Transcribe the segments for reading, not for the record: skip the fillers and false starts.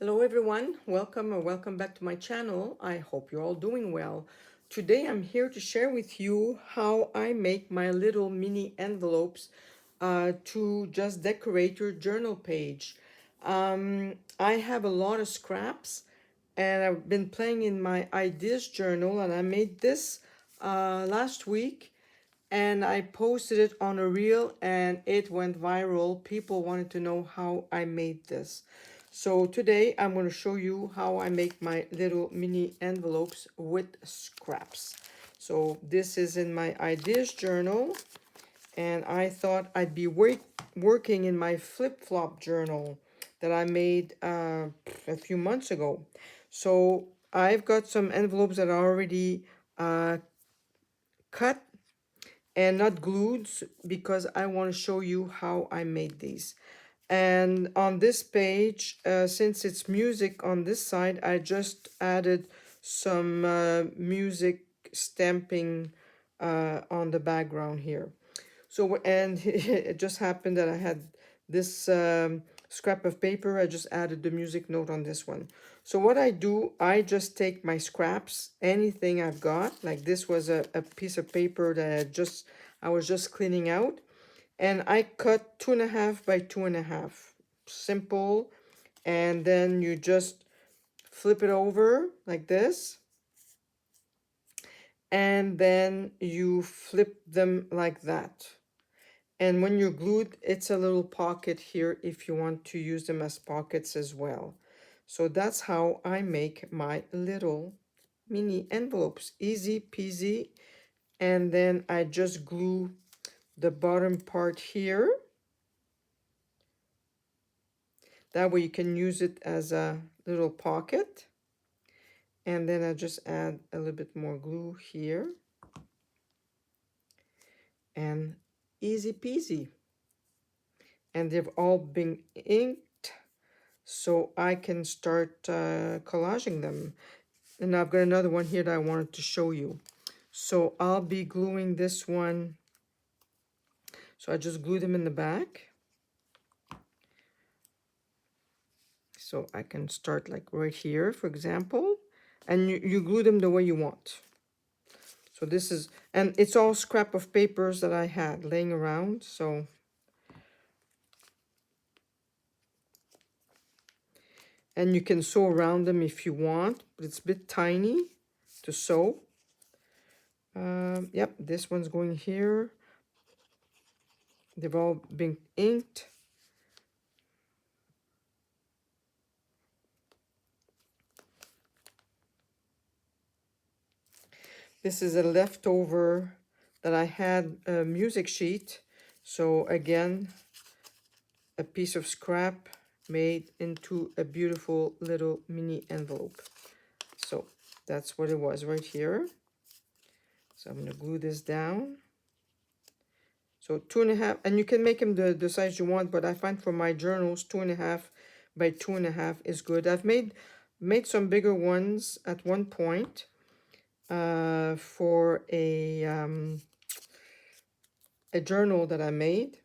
Hello everyone, welcome or welcome back to my channel. I hope you're all doing well. Today I'm here to share with you how I make my little mini envelopes to just decorate your journal page. I have a lot of scraps and I've been playing in my ideas journal, and I made this last week and I posted it on a reel and it went viral. People wanted to know how I made this. So today I'm going to show you how I make my little mini envelopes with scraps. So this is in my ideas journal, and I thought I'd be working in my flip-flop journal that I made a few months ago. So I've got some envelopes that are already cut and not glued because I want to show you how I made these. And on this page, since it's music on this side, I just added some music stamping on the background here. So, and it just happened that I had this scrap of paper. I just added the music note on this one. So what I do, I just take my scraps, anything I've got, like this was a piece of paper that I was just cleaning out, and I cut 2.5 by 2.5, simple. And then you just flip it over like this, and then you flip them like that. And when you're glued, it's a little pocket here if you want to use them as pockets as well. So that's how I make my little mini envelopes. Easy peasy. And then I just glue the bottom part here. That way you can use it as a little pocket. And then I just add a little bit more glue here. And easy peasy. And they've all been inked, so I can start collaging them. And I've got another one here that I wanted to show you. So I'll be gluing this one. So I just glue them in the back. So I can start like right here, for example. And you glue them the way you want. So this is, and it's all scrap of papers that I had laying around. So and you can sew around them if you want, but it's a bit tiny to sew. Yep, this one's going here. They've all been inked. This is a leftover that I had a music sheet. So again, a piece of scrap made into a beautiful little mini envelope. So that's what it was right here. So I'm gonna glue this down. So 2.5, and you can make them the size you want, but I find for my journals, 2.5 by 2.5 is good. I've made some bigger ones at one point for a journal that I made.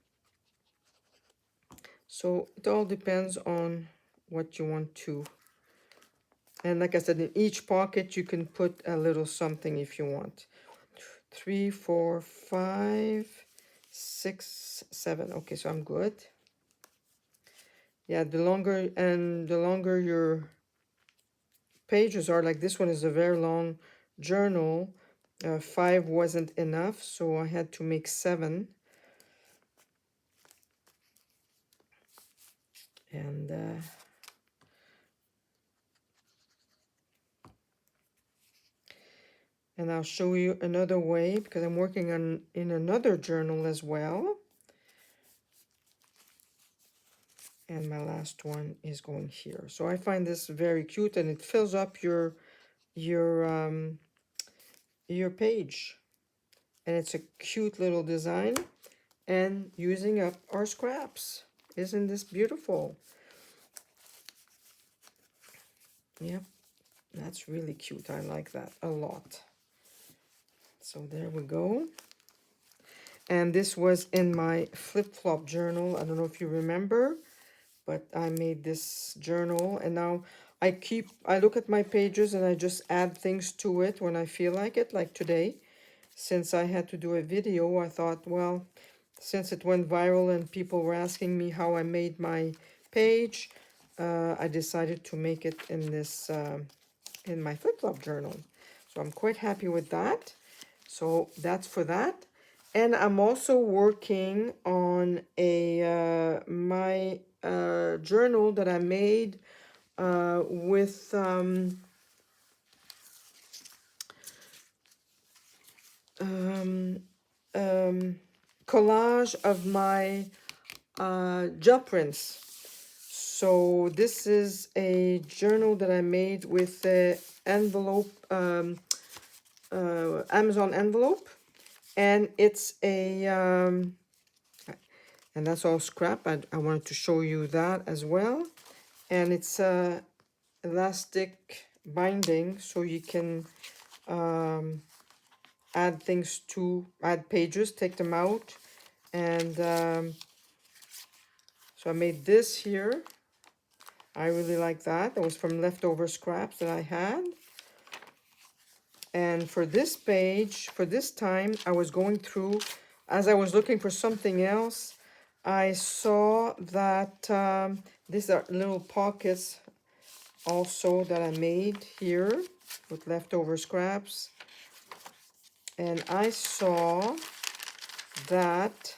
So it all depends on what you want to. And like I said, in each pocket you can put a little something if you want. 3, 4, 5, 6, 7. Okay, so I'm good. Yeah, the longer your pages are, like this one is a very long journal. 5 wasn't enough, so I had to make 7. And I'll show you another way because I'm working on in another journal as well. And my last one is going here. So I find this very cute, and it fills up your page. And it's a cute little design, and using up our scraps. Isn't this beautiful? Yep, that's really cute. I like that a lot. So there we go. And this was in my flip-flop journal. I don't know if you remember, but I made this journal, and now I look at my pages and I just add things to it when I feel like today. Since I had to do a video, I thought, well, since it went viral and people were asking me how I made my page, I decided to make it in this in my flip flop journal. So I'm quite happy with that. So that's for that. And I'm also working on a my journal that I made with um, collage of my gel prints. So this is a journal that I made with the envelope, Amazon envelope, and it's a and that's all scrap. I wanted to show you that as well. And it's a elastic binding, so you can add things to, add pages, take them out. And so I made this here. I really like that. That was from leftover scraps that I had. And for this page, for this time, I was going through, as I was looking for something else, I saw that these are little pockets also that I made here with leftover scraps. And I saw that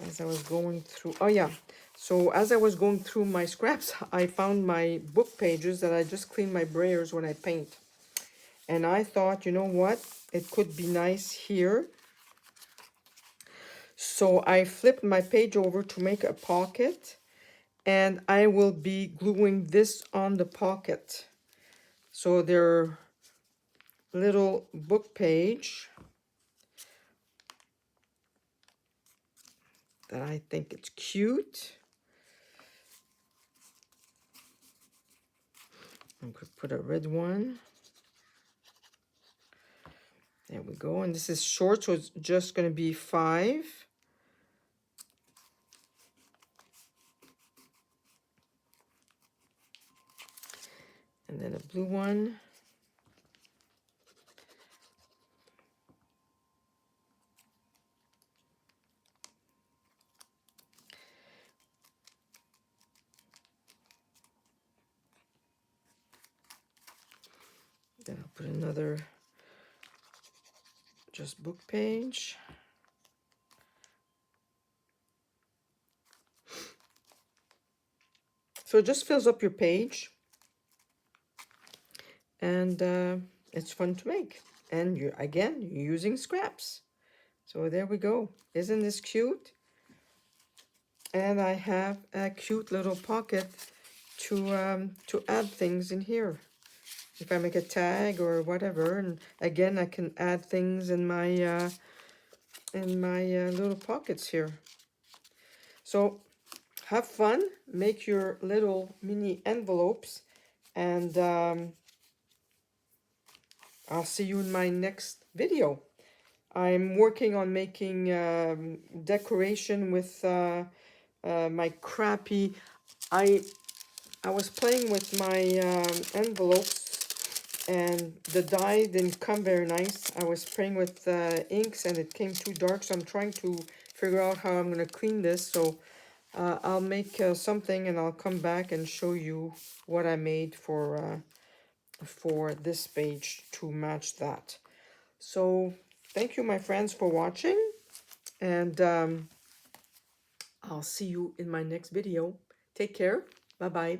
as I was going through, oh yeah, so as I was going through my scraps, I found my book pages that I just clean my brayers when I paint. And I thought, you know what, it could be nice here. So I flipped my page over to make a pocket, and I will be gluing this on the pocket. So they're little book page that I think it's cute. I'm gonna put a red one. There we go. And this is short, so it's just gonna be 5. And then a blue one. Then I'll put another just book page. So it just fills up your page, and it's fun to make. And you're using scraps. So there we go. Isn't this cute? And I have a cute little pocket to add things in here. If I make a tag or whatever, and again I can add things in my little pockets here. So have fun, make your little mini envelopes, and I'll see you in my next video. I'm working on making decoration with my crappy. I was playing with my envelopes, and the dye didn't come very nice. I was spraying with inks and it came too dark, so I'm trying to figure out how I'm going to clean this. So I'll make something, and I'll come back and show you what I made for this page to match that. So thank you, my friends, for watching, and I'll see you in my next video. Take care. Bye-bye.